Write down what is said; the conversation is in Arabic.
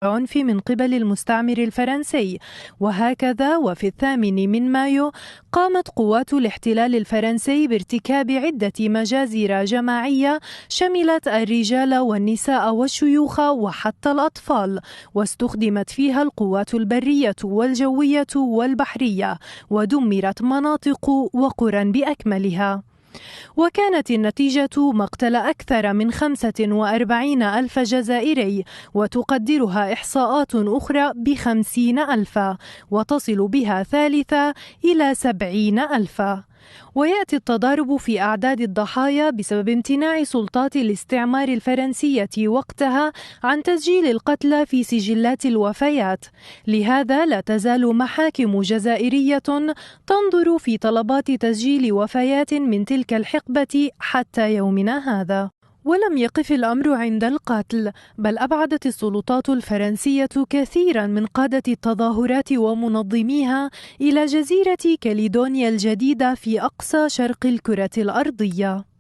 العنف من قبل المستعمر الفرنسي. وهكذا وفي 8 مايو قامت قوات الاحتلال الفرنسي بارتكاب عدة مجازر جماعية شملت الرجال والنساء والشيوخ وحتى الأطفال، واستخدمت فيها القوات البرية والجوية والبحرية، ودمرت مناطق وقرى بأكملها. وكانت النتيجة مقتل أكثر من 45 ألف جزائري، وتقدرها إحصاءات أخرى ب50 ألفا، وتصل بها ثالثة إلى 70 ألفا. ويأتي التضارب في أعداد الضحايا بسبب امتناع سلطات الاستعمار الفرنسية وقتها عن تسجيل القتلى في سجلات الوفيات. لهذا لا تزال محاكم جزائرية تنظر في طلبات تسجيل وفيات من تلك الحقبة حتى يومنا هذا. ولم يقف الأمر عند القتل، بل أبعدت السلطات الفرنسية كثيرا من قادة التظاهرات ومنظميها إلى جزيرة كاليدونيا الجديدة في أقصى شرق الكرة الأرضية.